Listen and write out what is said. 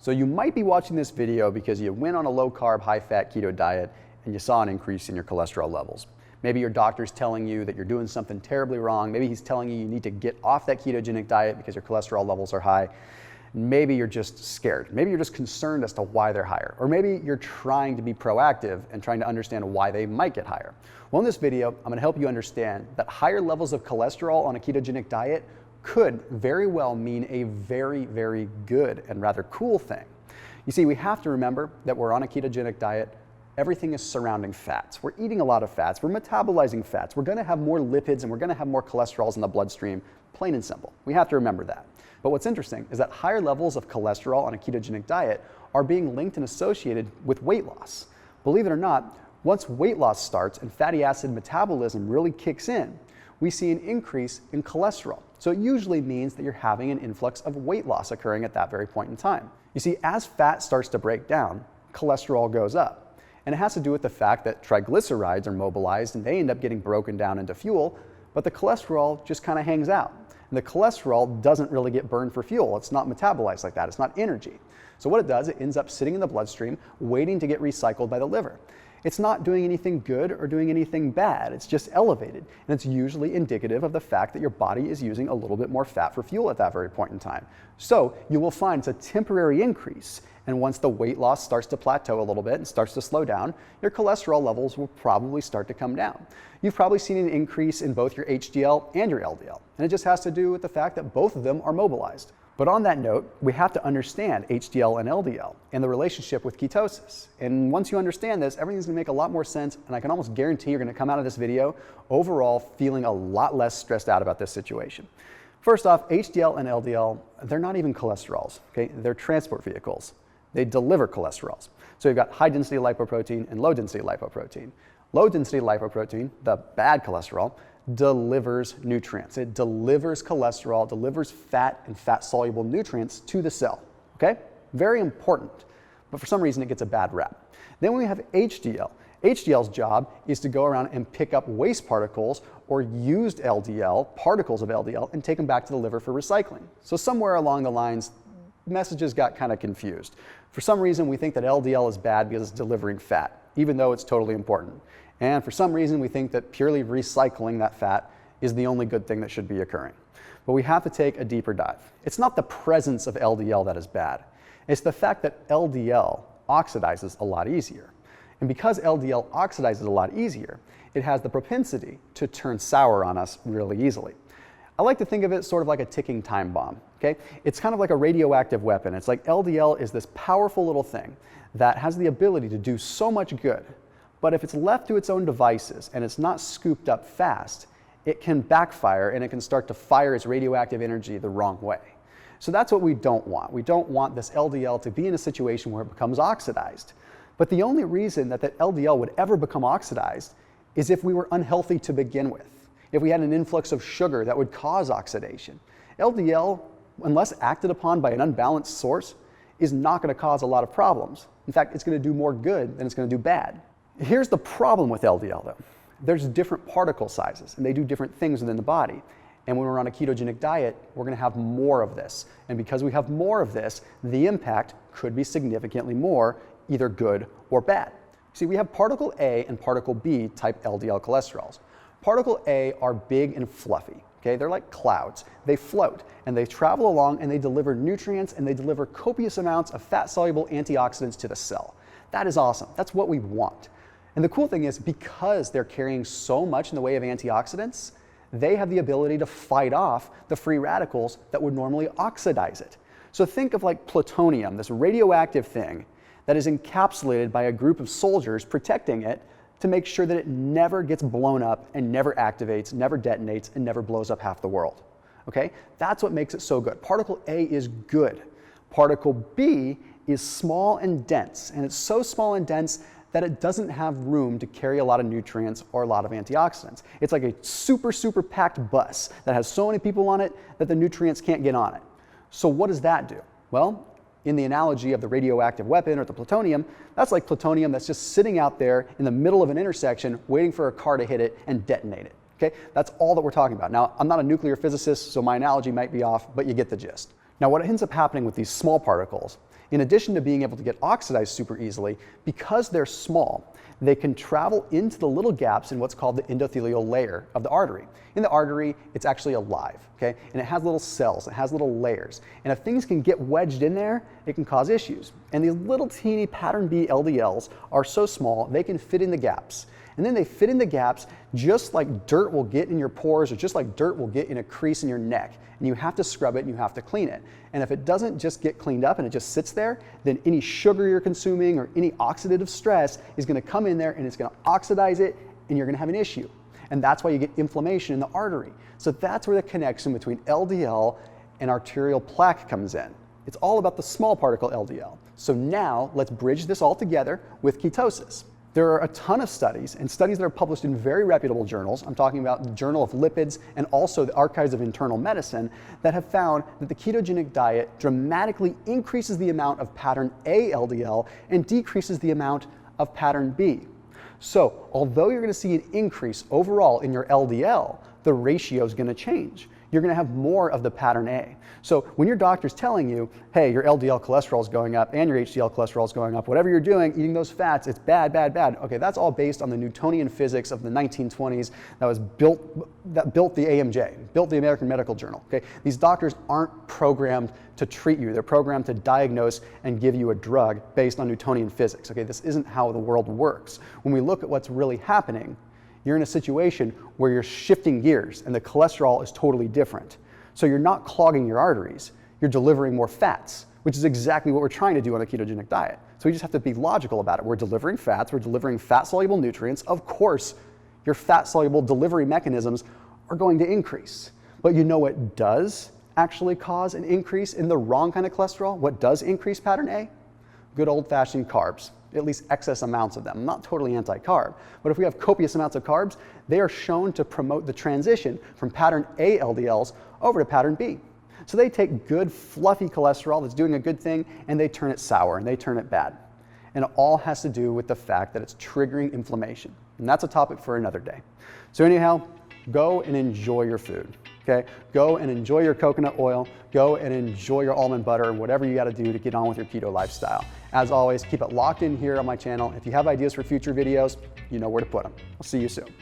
So you might be watching this video because you went on a low-carb, high-fat keto diet and you saw an increase in your cholesterol levels. Maybe your doctor's telling you that you're doing something terribly wrong. Maybe he's telling you you need to get off that ketogenic diet because your cholesterol levels are high. Maybe you're just scared. Maybe you're just concerned as to why they're higher. Or maybe you're trying to be proactive and trying to understand why they might get higher. Well, in this video, I'm going to help you understand that higher levels of cholesterol on a ketogenic diet could very well mean a very, very good and rather cool thing. You see, we have to remember that we're on a ketogenic diet. Everything is surrounding fats. We're eating a lot of fats. We're metabolizing fats. We're going to have more lipids and we're going to have more cholesterols in the bloodstream, plain and simple. We have to remember that. But what's interesting is that higher levels of cholesterol on a ketogenic diet are being linked and associated with weight loss. Believe it or not, once weight loss starts and fatty acid metabolism really kicks in, we see an increase in cholesterol. So it usually means that you're having an influx of weight loss occurring at that very point in time. You see, as fat starts to break down, cholesterol goes up. And it has to do with the fact that triglycerides are mobilized and they end up getting broken down into fuel, but the cholesterol just kind of hangs out. And the cholesterol doesn't really get burned for fuel. It's not metabolized like that. It's not energy. So what it does, it ends up sitting in the bloodstream, waiting to get recycled by the liver. It's not doing anything good or doing anything bad. It's just elevated. And it's usually indicative of the fact that your body is using a little bit more fat for fuel at that very point in time. So you will find it's a temporary increase. And once the weight loss starts to plateau a little bit and starts to slow down, your cholesterol levels will probably start to come down. You've probably seen an increase in both your HDL and your LDL. And it just has to do with the fact that both of them are mobilized. But on that note, we have to understand HDL and LDL and the relationship with ketosis. And once you understand this, everything's gonna make a lot more sense, and I can almost guarantee you're gonna come out of this video overall feeling a lot less stressed out about this situation. First off, HDL and LDL, they're not even cholesterols, okay? They're transport vehicles. They deliver cholesterols. So you've got high density lipoprotein and low density lipoprotein. Low density lipoprotein, the bad cholesterol, delivers nutrients. It delivers cholesterol, delivers fat and fat-soluble nutrients to the cell, okay? Very important, but for some reason it gets a bad rap. Then we have HDL. HDL's job is to go around and pick up waste particles or used LDL, particles of LDL, and take them back to the liver for recycling. So somewhere along the lines, messages got kind of confused. For some reason, we think that LDL is bad because it's delivering fat, even though it's totally important. And for some reason, we think that purely recycling that fat is the only good thing that should be occurring. But we have to take a deeper dive. It's not the presence of LDL that is bad. It's the fact that LDL oxidizes a lot easier. And because LDL oxidizes a lot easier, it has the propensity to turn sour on us really easily. I like to think of it sort of like a ticking time bomb, okay? It's kind of like a radioactive weapon. It's like LDL is this powerful little thing that has the ability to do so much good. But if it's left to its own devices and it's not scooped up fast, it can backfire and it can start to fire its radioactive energy the wrong way. So that's what we don't want. We don't want this LDL to be in a situation where it becomes oxidized. But the only reason that that LDL would ever become oxidized is if we were unhealthy to begin with. If we had an influx of sugar that would cause oxidation. LDL, unless acted upon by an unbalanced source, is not going to cause a lot of problems. In fact, it's going to do more good than it's going to do bad. Here's the problem with LDL though. There's different particle sizes and they do different things within the body. And when we're on a ketogenic diet, we're going to have more of this. And because we have more of this, the impact could be significantly more, either good or bad. See, we have particle A and particle B type LDL cholesterols. Particle A are big and fluffy, okay? They're like clouds. They float and they travel along and they deliver nutrients and they deliver copious amounts of fat-soluble antioxidants to the cell. That is awesome. That's what we want. And the cool thing is, because they're carrying so much in the way of antioxidants, they have the ability to fight off the free radicals that would normally oxidize it. So think of like plutonium, this radioactive thing that is encapsulated by a group of soldiers protecting it to make sure that it never gets blown up and never activates, never detonates, and never blows up half the world. Okay? That's what makes it so good. Particle A is good. Particle B is small and dense, and it's so small and dense that it doesn't have room to carry a lot of nutrients or a lot of antioxidants. It's like a super, super packed bus that has so many people on it that the nutrients can't get on it. So what does that do? Well, in the analogy of the radioactive weapon or the plutonium, that's like plutonium that's just sitting out there in the middle of an intersection waiting for a car to hit it and detonate it. Okay? That's all that we're talking about. Now, I'm not a nuclear physicist, so my analogy might be off, but you get the gist. Now, what ends up happening with these small particles in addition to being able to get oxidized super easily, because they're small, they can travel into the little gaps in what's called the endothelial layer of the artery. In the artery, it's actually alive, okay? And it has little cells, it has little layers. And if things can get wedged in there, it can cause issues. And these little teeny pattern B LDLs are so small, they can fit in the gaps. And then they fit in the gaps just like dirt will get in your pores or just like dirt will get in a crease in your neck. And you have to scrub it and you have to clean it. And if it doesn't just get cleaned up and it just sits there, then any sugar you're consuming or any oxidative stress is going to come in there and it's going to oxidize it and you're going to have an issue. And that's why you get inflammation in the artery. So that's where the connection between LDL and arterial plaque comes in. It's all about the small particle LDL. So now let's bridge this all together with ketosis. There are a ton of studies, and studies that are published in very reputable journals. I'm talking about the Journal of Lipids and also the Archives of Internal Medicine, that have found that the ketogenic diet dramatically increases the amount of pattern A LDL and decreases the amount of pattern B. So although you're going to see an increase overall in your LDL, the ratio is going to change. You're going to have more of the pattern A. So when your doctor's telling you, hey, your LDL cholesterol is going up and your HDL cholesterol is going up, whatever you're doing, eating those fats, it's bad, bad, bad. Okay, that's all based on the Newtonian physics of the 1920s that built the AMJ, built the American Medical Journal. Okay, these doctors aren't programmed to treat you. They're programmed to diagnose and give you a drug based on Newtonian physics. Okay, this isn't how the world works. When we look at what's really happening, you're in a situation where you're shifting gears and the cholesterol is totally different. So you're not clogging your arteries, you're delivering more fats, which is exactly what we're trying to do on a ketogenic diet. So we just have to be logical about it. We're delivering fats, we're delivering fat-soluble nutrients. Of course, your fat-soluble delivery mechanisms are going to increase. But you know what does actually cause an increase in the wrong kind of cholesterol? What does increase pattern A? Good old-fashioned carbs. At least excess amounts of them. I'm not totally anti-carb, but if we have copious amounts of carbs, they are shown to promote the transition from pattern A LDLs over to pattern B. So they take good fluffy cholesterol that's doing a good thing and they turn it sour and they turn it bad. And it all has to do with the fact that it's triggering inflammation. And that's a topic for another day. So anyhow, go and enjoy your food. Okay? Go and enjoy your coconut oil, go and enjoy your almond butter, and whatever you got to do to get on with your keto lifestyle. As always, keep it locked in here on my channel. If you have ideas for future videos, you know where to put them. I'll see you soon.